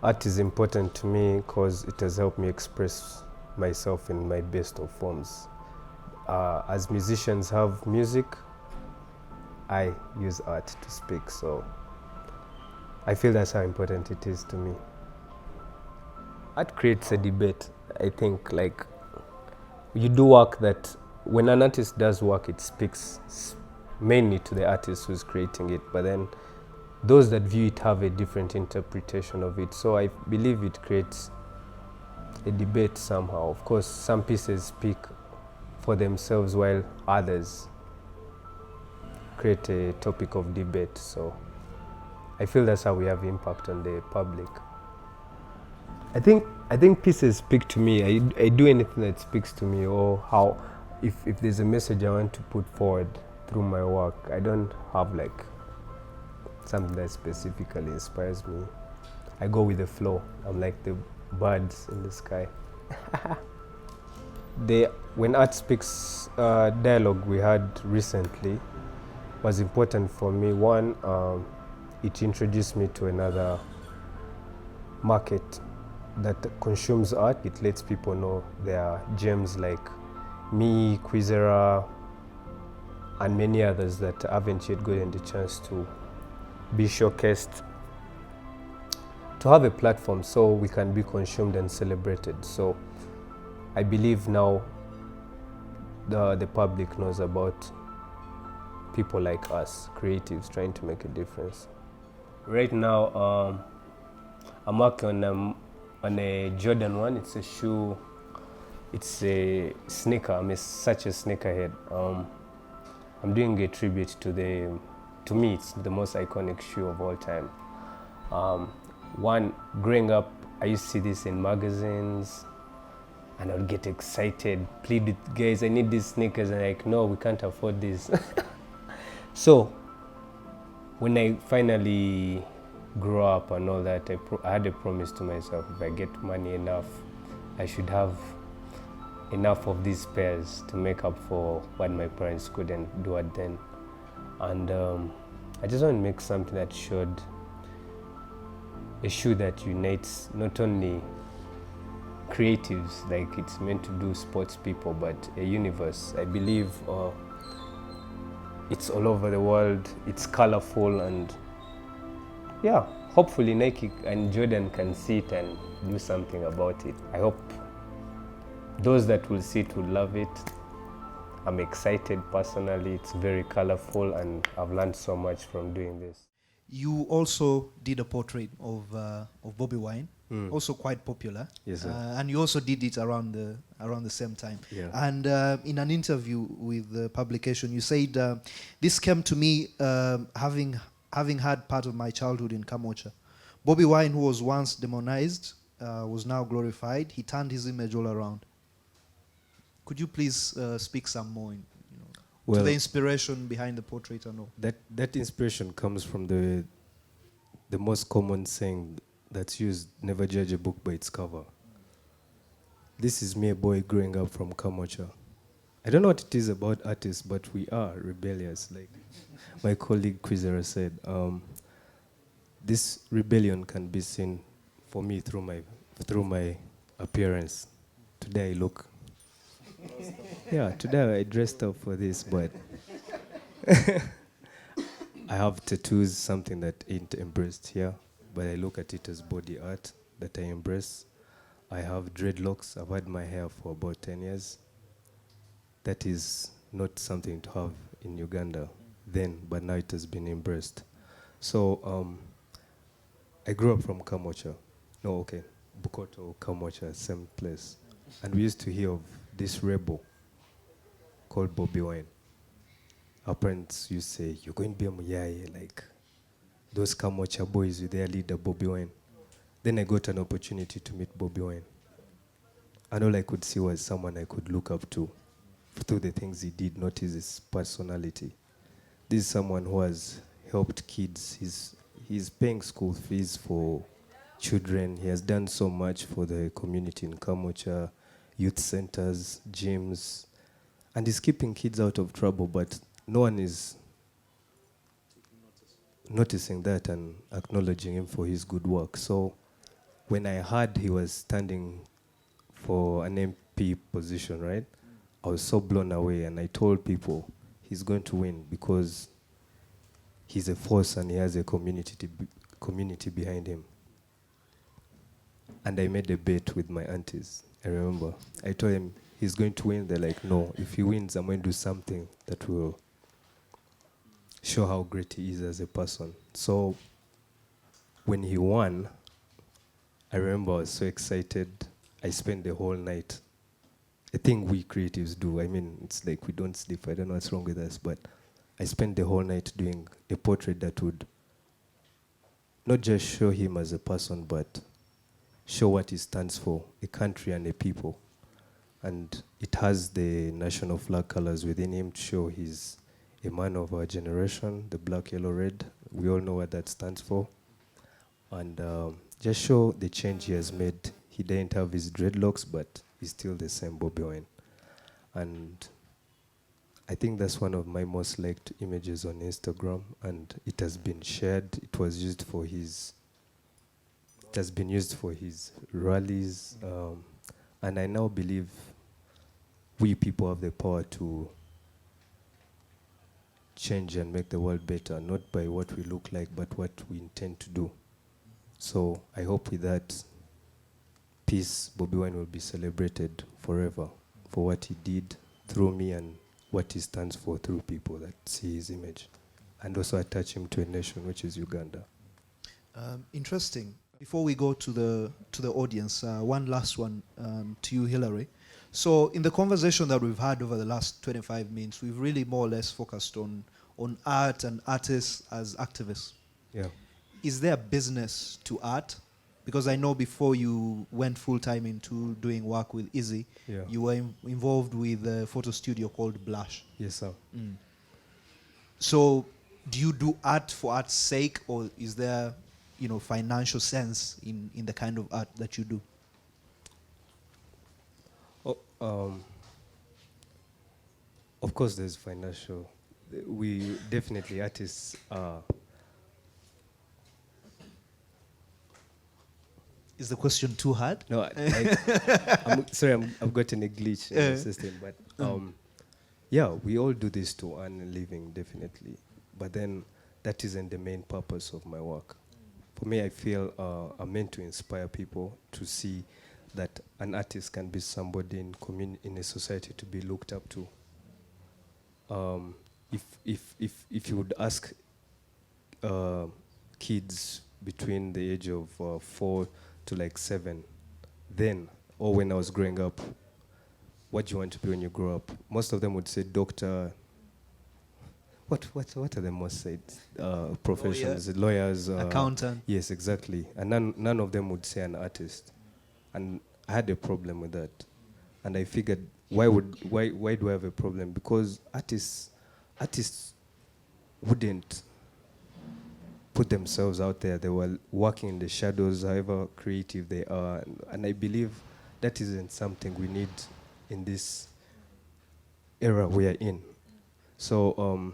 Art is important to me because it has helped me express myself in my best of forms. As musicians have music, I use art to speak, so I feel that's how important it is to me. Art creates a debate. I think like you do work that when an artist does work, it speaks mainly to the artist who's creating it, but then those that view it have a different interpretation of it. So I believe it creates a debate somehow. Of course, some pieces speak for themselves while others create a topic of debate. So I feel that's how we have impact on the public. I think pieces speak to me. I do anything that speaks to me, or how if there's a message I want to put forward through my work, I don't have like something that specifically inspires me. I go with the flow. I'm like the birds in the sky. When art speaks, dialogue we had recently was important for me. One, it introduced me to another market that consumes art. It lets people know there are gems like me, Kwiz-Era, and many others that haven't yet gotten the chance to be showcased, to have a platform so we can be consumed and celebrated. So I believe now the public knows about people like us, creatives trying to make a difference. Right now, I'm working on a Jordan 1. It's a shoe, it's a sneaker. I'm such a sneakerhead. I'm doing a tribute to me, it's the most iconic shoe of all time. One, growing up, I used to see this in magazines, and I would get excited, plead with guys, I need these sneakers, and like, no, we can't afford this. So, when I finally grew up and all that, I had a promise to myself, if I get money enough, I should have enough of these pairs to make up for what my parents couldn't do at then. And I just want to make something that showed a shoe that unites not only creatives, like it's meant to do sports people, but a universe. I believe it's all over the world, it's colorful, and yeah, hopefully Nike and Jordan can see it and do something about it. I hope those that will see it will love it. I'm excited personally, it's very colorful, and I've learned so much from doing this. You also did a portrait of Bobi Wine, also quite popular. Yes, sir. And you also did it around the same time. Yeah. And in an interview with the publication, you said, this came to me having had part of my childhood in Kamocha. Bobi Wine, who was once demonized, was now glorified. He turned his image all around. Could you please speak some more to the inspiration behind the portrait and all? That inspiration comes from the most common saying that's used: never judge a book by its cover. This is me, a boy growing up from Kamocha. I don't know what it is about artists, but we are rebellious. Like my colleague Kwizera said, this rebellion can be seen for me through my appearance. Today I look. Yeah, today I dressed up for this, but I have tattoos, something that ain't embraced here, but I look at it as body art that I embrace. I have dreadlocks. I've had my hair for about 10 years. That is not something to have in Uganda then, but now it has been embraced. So I grew up from Kamocha. No, okay, Bukoto, Kamocha, same place. And we used to hear of this rebel called Bobi Wine. Our parents used to say, you're going to be a Muyaye, like those Kamocha boys with their leader, Bobi Wine. Then I got an opportunity to meet Bobi Wine. And all I could see was someone I could look up to through the things he did, not his personality. This is someone who has helped kids. He's paying school fees for children. He has done so much for the community in Kamocha, youth centers, gyms, and he's keeping kids out of trouble, but no one is noticing that and acknowledging him for his good work. So when I heard he was standing for an MP position, right? I was so blown away, and I told people he's going to win because he's a force and he has a community behind him. And I made a bet with my aunties. I remember. I told him he's going to win. They're like, no, if he wins, I'm going to do something that will show how great he is as a person. So when he won, I remember I was so excited. I spent the whole night. A thing we creatives do. I mean, it's like we don't sleep. I don't know what's wrong with us, but I spent the whole night doing a portrait that would not just show him as a person, but show what he stands for, a country and a people. And it has the national flag colors within him to show he's a man of our generation, the black, yellow, red. We all know what that stands for. And just show the change he has made. He didn't have his dreadlocks, but he's still the same Bobi Wine. And I think that's one of my most liked images on Instagram, and it has been shared. It was used for his It has been used for his rallies, and I now believe we people have the power to change and make the world better, not by what we look like, but what we intend to do. So I hope with that peace, Bobi Wine will be celebrated forever for what he did through me and what he stands for through people that see his image, and also attach him to a nation, which is Uganda. Interesting. Before we go to the audience, one last one to you, Hilary. So in the conversation that we've had over the last 25 minutes, we've really more or less focused on art and artists as activists. Yeah. Is there a business to art? Because I know before you went full-time into doing work with Izzy, Yeah. you were involved with a photo studio called Blush. Yes, sir. So do you do art for art's sake, or is there, financial sense in the kind of art that you do? Of course, there's financial. We definitely artists are. Is the question too hard? No, I'm sorry, I've gotten a glitch in the system, but yeah, we all do this to earn a living, definitely. But then that isn't the main purpose of my work. For me, I feel I'm meant to inspire people to see that an artist can be somebody in a society to be looked up to. If you would ask kids between the age of 4 to like 7, then, or when I was growing up, what do you want to be when you grow up? Most of them would say doctor. What are the most said professions? Lawyers, accountant. Yes, exactly. And none of them would say an artist. And I had a problem with that. And I figured, why do I have a problem? Because artists wouldn't put themselves out there. They were working in the shadows, however creative they are. And I believe that isn't something we need in this era we are in. So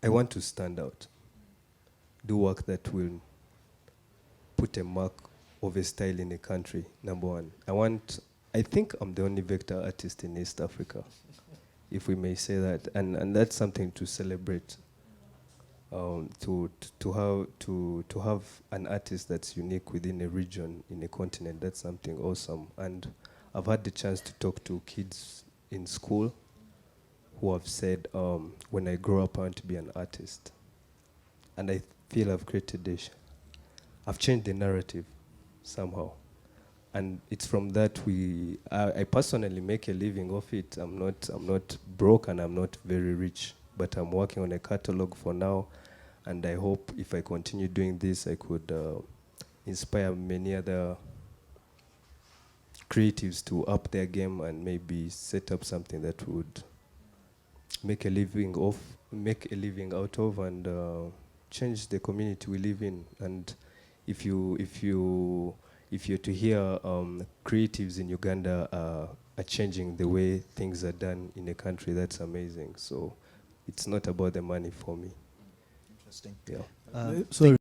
I want to stand out, do work that will put a mark of a style in a country, number one. I think I'm the only vector artist in East Africa, if we may say that. And that's something to celebrate. To have an artist that's unique within a region, in a continent, that's something awesome. And I've had the chance to talk to kids in school who have said, when I grow up, I want to be an artist. And I feel I've created this. I've changed the narrative somehow. And it's from that I personally make a living off it. I'm not broke and I'm not very rich, but I'm working on a catalog for now. And I hope if I continue doing this, I could inspire many other creatives to up their game and maybe set up something that would make a living out of, and change the community we live in. And if you're to hear creatives in Uganda are changing the way things are done in a country, that's amazing. So it's not about the money for me. Interesting. Yeah. Sorry.